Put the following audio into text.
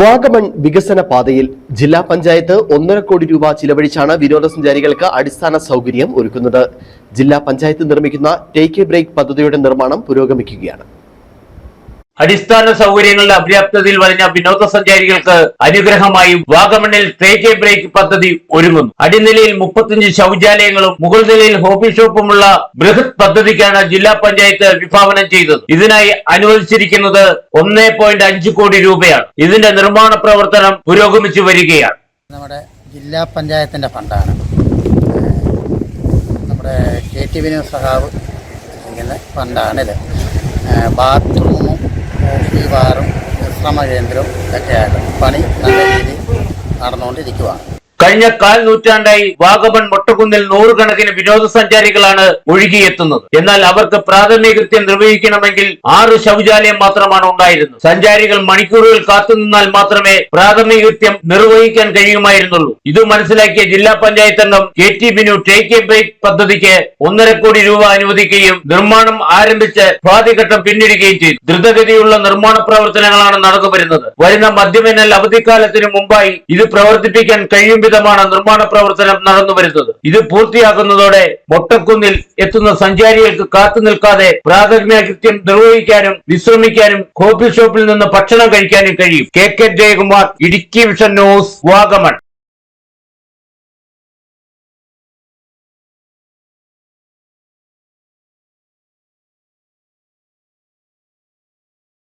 വാഗമൺ വികസന പാതയിൽ ജില്ലാ പഞ്ചായത്ത് 1.5 കോടി രൂപ ചിലവഴിച്ചാണ് വിനോദസഞ്ചാരികൾക്ക് അടിസ്ഥാന സൗകര്യം ഒരുക്കുന്നത്. ജില്ലാ പഞ്ചായത്ത് നിർമ്മിക്കുന്ന ടേക്ക് എ ബ്രേക്ക് പദ്ധതിയുടെ നിർമ്മാണം പുരോഗമിക്കുകയാണ്. അടിസ്ഥാന സൗകര്യങ്ങളുടെ അപര്യാപ്തതയിൽ വലഞ്ഞ വിനോദസഞ്ചാരികൾക്ക് അനുഗ്രഹമായി വാഗമണിൽ ടേക്ക് എ ബ്രേക്ക് പദ്ധതി ഒരുങ്ങുന്നു. അടിനിലയിൽ 35 ശൗചാലയങ്ങളും മുകൾ നിലയിൽ ഹോബി ഷോപ്പുമുള്ള ബൃഹത് പദ്ധതിക്കാണ് ജില്ലാ പഞ്ചായത്ത് വിഭാവനം ചെയ്തത്. ഇതിനായി അനുവദിച്ചിരിക്കുന്നത് 1.5 കോടി രൂപയാണ്. ഇതിന്റെ നിർമ്മാണ പ്രവർത്തനം പുരോഗമിച്ചു വരികയാണ്. നമ്മുടെ ജില്ലാ പഞ്ചായത്തിന്റെ ഫണ്ടാണ്. നമ്മുടെ KT വിനോദ് സഹാബ് ഫണ്ടാണിത്. ബാത്റൂമും കോഫി ബാറും വിശ്രമ കേന്ദ്രവും ഇതൊക്കെയായിട്ട് പണി നല്ല രീതിയിൽ നടന്നുകൊണ്ടിരിക്കുകയാണ്. കഴിഞ്ഞ 1/4 നൂറ്റാണ്ടായി വാഗമൺ മൊട്ടക്കുന്നിൽ 100 കണക്കിന് വിനോദസഞ്ചാരികളാണ് ഒഴുകിയെത്തുന്നത്. എന്നാൽ അവർക്ക് പ്രാഥമിക കൃത്യം നിർവഹിക്കണമെങ്കിൽ 6 ശൗചാലയം മാത്രമാണ് ഉണ്ടായിരുന്നത്. സഞ്ചാരികൾ മണിക്കൂറുകൾ കാത്തുനിന്നാൽ മാത്രമേ പ്രാഥമിക കൃത്യം നിർവഹിക്കാൻ കഴിയുമായിരുന്നുള്ളൂ. ഇത് മനസ്സിലാക്കിയ ജില്ലാ പഞ്ചായത്ത് അംഗം KT Binu take a break പദ്ധതിക്ക് 1.5 കോടി രൂപ അനുവദിക്കുകയും നിർമ്മാണം ആരംഭിച്ച് പാതിഘട്ടം പിന്നിടുകയും ചെയ്തു. ദ്രുതഗതിയുള്ള നിർമ്മാണ പ്രവർത്തനങ്ങളാണ് നടന്നുവരുന്നത്. വരുന്ന മധ്യവേനൽ അവധിക്കാലത്തിന് മുമ്പായി ഇത് പ്രവർത്തിപ്പിക്കാൻ കഴിയും വിധമാണ് നിർമ്മാണ പ്രവർത്തനം നടന്നുവരുന്നത്. ഇത് പൂർത്തിയാക്കുന്നതോടെ മൊട്ടക്കുന്നിൽ എത്തുന്ന സഞ്ചാരികൾക്ക് കാത്തു നിൽക്കാതെ പ്രാഥമിക കൃത്യം നിർവഹിക്കാനും വിശ്രമിക്കാനും കോഫി ഷോപ്പിൽ നിന്ന് ഭക്ഷണം കഴിക്കാനും കഴിയും. KK Jayakumar, Idukki vision news, Vagamon.